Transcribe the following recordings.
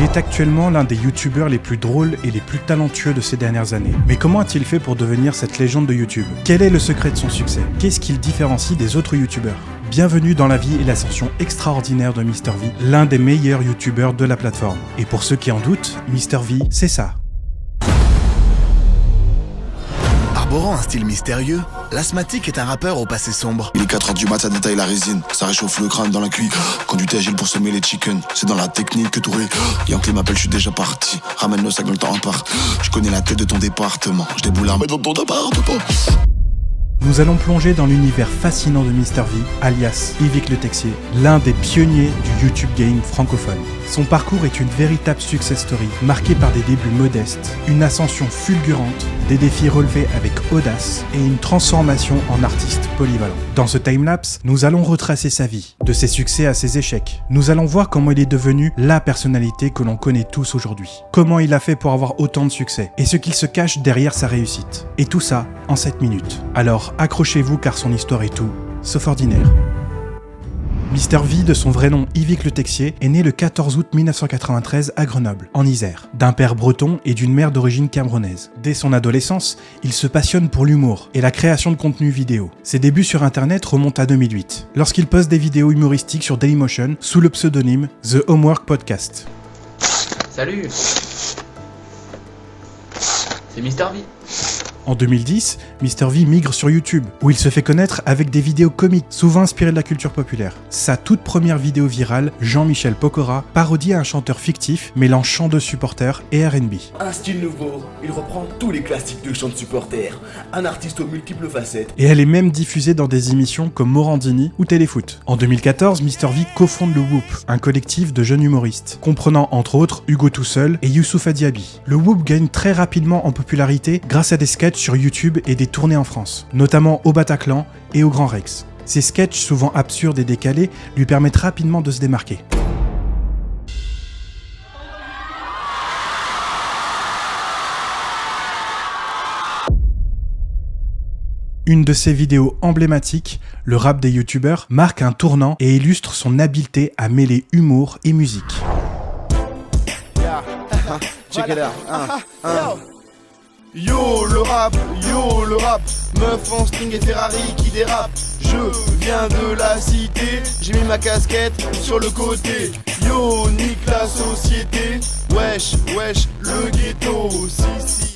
est actuellement l'un des youtubeurs les plus drôles et les plus talentueux de ces dernières années. Mais comment a-t-il fait pour devenir cette légende de YouTube? Quel est le secret de son succès? Qu'est-ce qui le différencie des autres youtubeurs? Bienvenue dans la vie et l'ascension extraordinaire de MrV, l'un des meilleurs youtubeurs de la plateforme. Et pour ceux qui en doutent, MrV, c'est ça. Arborant un style mystérieux, l'asthmatique est un rappeur au passé sombre. Il est 4h du mat, ça détaille la résine. Ça réchauffe le crâne dans la cuille. Conduite agile pour semer les chickens. C'est dans la technique que tout est. Yankee m'appelle, je suis déjà parti. Ramène le sac dans le temps impart. Je connais la tête de ton département. Je déboule l'armée dans ton appartement. Nous allons plonger dans l'univers fascinant de MrV, alias Yvick Le Texier, l'un des pionniers du YouTube game francophone. Son parcours est une véritable success story, marquée par des débuts modestes, une ascension fulgurante, des défis relevés avec audace et une transformation en artiste polyvalent. Dans ce timelapse, nous allons retracer sa vie, de ses succès à ses échecs. Nous allons voir comment il est devenu la personnalité que l'on connaît tous aujourd'hui. Comment il a fait pour avoir autant de succès et ce qu'il se cache derrière sa réussite. Et tout ça en 7 minutes. Alors accrochez-vous car son histoire est tout sauf ordinaire. MrV, de son vrai nom Yvick Le Texier, est né le 14 août 1993 à Grenoble, en Isère, d'un père breton et d'une mère d'origine camerounaise. Dès son adolescence, il se passionne pour l'humour et la création de contenu vidéo. Ses débuts sur internet remontent à 2008, lorsqu'il poste des vidéos humoristiques sur Dailymotion sous le pseudonyme The Homework Podcast. Salut, c'est MrV. En 2010, MrV migre sur YouTube, où il se fait connaître avec des vidéos comiques, souvent inspirées de la culture populaire. Sa toute première vidéo virale, Jean-Michel Pokora, parodie un chanteur fictif mêlant chant de supporters et R&B. Un style nouveau, il reprend tous les classiques de chant de supporters, un artiste aux multiples facettes. Et elle est même diffusée dans des émissions comme Morandini ou Téléfoot. En 2014, MrV cofonde le Whoop, un collectif de jeunes humoristes, comprenant entre autres Hugo Tousseul et Youssoupha Diaby. Le Whoop gagne très rapidement en popularité grâce à des sketchs sur YouTube et des tournées en France, notamment au Bataclan et au Grand Rex. Ces sketchs, souvent absurdes et décalés, lui permettent rapidement de se démarquer. Une de ses vidéos emblématiques, le rap des youtubeurs, marque un tournant et illustre son habileté à mêler humour et musique. Check it out. Yo le rap, meuf en string et Ferrari qui dérape. Je viens de la cité, j'ai mis ma casquette sur le côté. Yo, nique la société, wesh, le ghetto, si.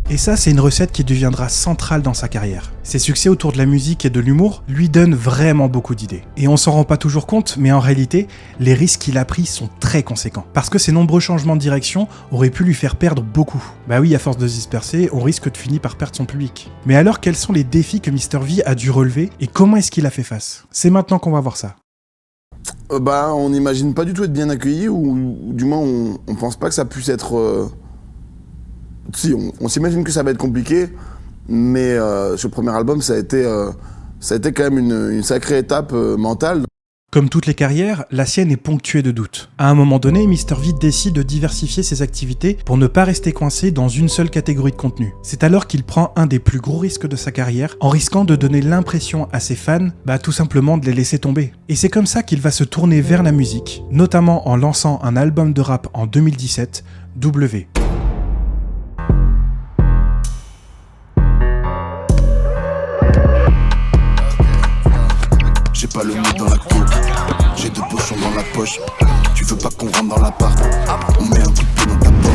Et ça, c'est une recette qui deviendra centrale dans sa carrière. Ses succès autour de la musique et de l'humour lui donnent vraiment beaucoup d'idées. Et on s'en rend pas toujours compte, mais en réalité, les risques qu'il a pris sont très conséquents. Parce que ses nombreux changements de direction auraient pu lui faire perdre beaucoup. Bah oui, à force de se disperser, on risque de finir par perdre son public. Mais alors, quels sont les défis que MrV a dû relever et comment est-ce qu'il a fait face? C'est maintenant qu'on va voir ça. On n'imagine pas du tout être bien accueilli, ou du moins on pense pas que ça puisse être... Si, on s'imagine que ça va être compliqué, mais ce premier album, ça a été quand même une sacrée étape mentale. Comme toutes les carrières, la sienne est ponctuée de doutes. À un moment donné, MrV décide de diversifier ses activités pour ne pas rester coincé dans une seule catégorie de contenu. C'est alors qu'il prend un des plus gros risques de sa carrière, en risquant de donner l'impression à ses fans, tout simplement de les laisser tomber. Et c'est comme ça qu'il va se tourner vers la musique, notamment en lançant un album de rap en 2017, W. J'ai pas le mot dans la coupe, j'ai 2 pochons dans la poche. Tu veux pas qu'on rentre dans l'appart, on met un coup de pied dans ta porte.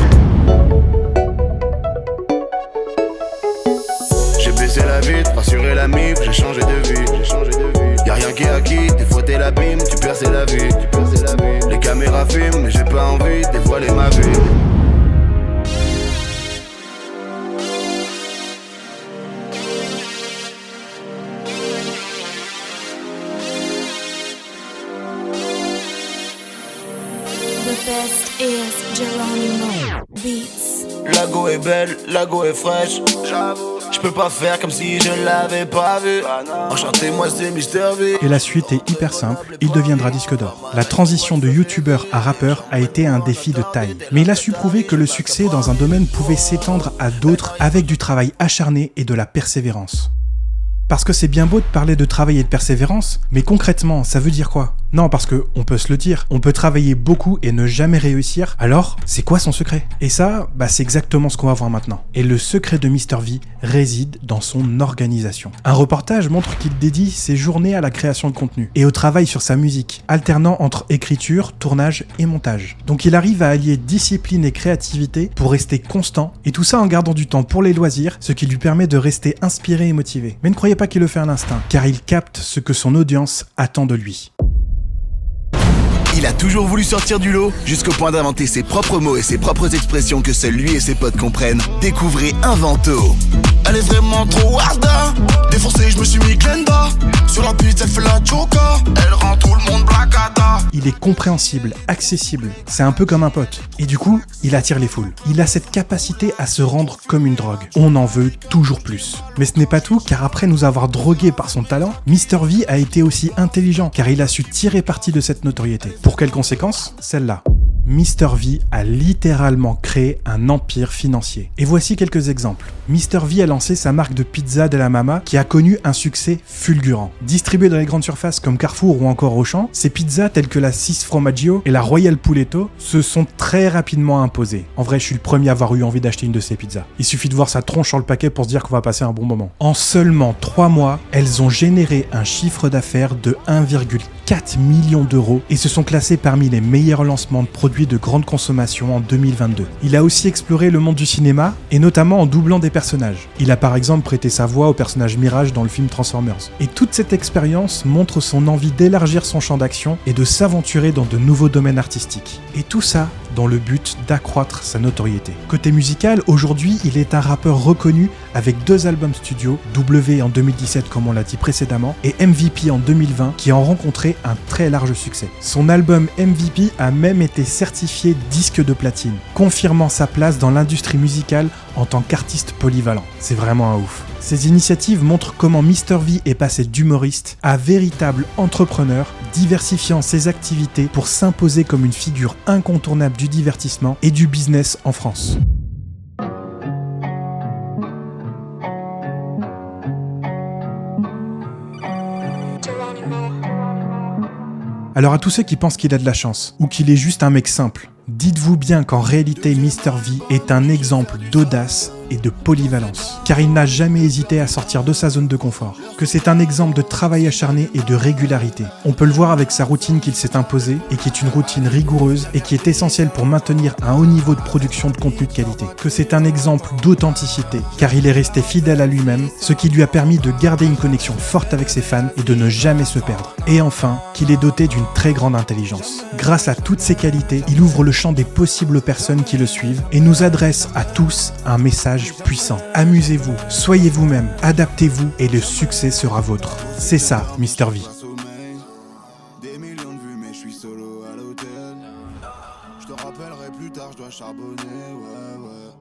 J'ai baissé la vitre, rassuré la mif, j'ai changé de vie. Y'a rien qui est acquis, des fois t'es l'abîme, tu perds la vie. Les caméras filment, mais j'ai pas envie de dévoiler ma vie. The best is Geronimo Beats. La go est belle, la go est fraîche. Je peux pas faire comme si je l'avais pas vu. Enchanté, moi c'est MrV. Et la suite est hyper simple, il deviendra disque d'or. La transition de youtubeur à rappeur a été un défi de taille. Mais il a su prouver que le succès dans un domaine pouvait s'étendre à d'autres avec du travail acharné et de la persévérance. Parce que c'est bien beau de parler de travail et de persévérance, mais concrètement, ça veut dire quoi ? Non, parce que, on peut se le dire, on peut travailler beaucoup et ne jamais réussir, alors, c'est quoi son secret? Et ça, c'est exactement ce qu'on va voir maintenant. Et le secret de Mr V réside dans son organisation. Un reportage montre qu'il dédie ses journées à la création de contenu et au travail sur sa musique, alternant entre écriture, tournage et montage. Donc il arrive à allier discipline et créativité pour rester constant, et tout ça en gardant du temps pour les loisirs, ce qui lui permet de rester inspiré et motivé. Mais ne croyez pas qu'il le fait à l'instinct, car il capte ce que son audience attend de lui. Il a toujours voulu sortir du lot, jusqu'au point d'inventer ses propres mots et ses propres expressions que seuls lui et ses potes comprennent. Découvrez Invento. Elle est vraiment trop harda. Défoncé, je me suis mis Glenda. Sur la piste, elle fait la choca. Elle rend tout le monde blacata. Il est compréhensible, accessible, c'est un peu comme un pote. Et du coup, il attire les foules. Il a cette capacité à se rendre comme une drogue. On en veut toujours plus. Mais ce n'est pas tout, car après nous avoir drogués par son talent, Mr V a été aussi intelligent, car il a su tirer parti de cette notoriété. Pour quelles conséquences? Celle-là. Mr V a littéralement créé un empire financier. Et voici quelques exemples. Mr V a lancé sa marque de pizza Della Mama qui a connu un succès fulgurant. Distribuées dans les grandes surfaces comme Carrefour ou encore Auchan, ces pizzas telles que la 6 Formaggio et la Royal Puletto se sont très rapidement imposées. En vrai, je suis le premier à avoir eu envie d'acheter une de ces pizzas. Il suffit de voir sa tronche sur le paquet pour se dire qu'on va passer un bon moment. En seulement 3 mois, elles ont généré un chiffre d'affaires de 1,4 million d'euros et se sont classées parmi les meilleurs lancements de produits de grande consommation en 2022. Il a aussi exploré le monde du cinéma et notamment en doublant des personnages. Il a par exemple prêté sa voix au personnage Mirage dans le film Transformers. Et toute cette expérience montre son envie d'élargir son champ d'action et de s'aventurer dans de nouveaux domaines artistiques. Et tout ça dans le but d'accroître sa notoriété. Côté musical, aujourd'hui, il est un rappeur reconnu avec 2 albums studio, W en 2017 comme on l'a dit précédemment, et MVP en 2020 qui ont rencontré un très large succès. Son album MVP a même été certifié disque de platine, confirmant sa place dans l'industrie musicale en tant qu'artiste polyvalent. C'est vraiment un ouf. Ces initiatives montrent comment Mr V est passé d'humoriste à véritable entrepreneur, diversifiant ses activités pour s'imposer comme une figure incontournable du divertissement et du business en France. Alors à tous ceux qui pensent qu'il a de la chance, ou qu'il est juste un mec simple, dites-vous bien qu'en réalité Mr V est un exemple d'audace et de polyvalence, car il n'a jamais hésité à sortir de sa zone de confort, que c'est un exemple de travail acharné et de régularité. On peut le voir avec sa routine qu'il s'est imposée, et qui est une routine rigoureuse et qui est essentielle pour maintenir un haut niveau de production de contenu de qualité, que c'est un exemple d'authenticité, car il est resté fidèle à lui-même, ce qui lui a permis de garder une connexion forte avec ses fans et de ne jamais se perdre, et enfin, qu'il est doté d'une très grande intelligence. Grâce à toutes ces qualités, il ouvre le champ des possibles aux personnes qui le suivent et nous adresse à tous un message puissant. Amusez-vous, soyez vous-même, adaptez-vous et le succès sera vôtre. C'est ça, Mr V. Des millions de vues, mais je suis solo à l'hôtel. Je te rappellerai plus tard, je dois charbonner, ouais.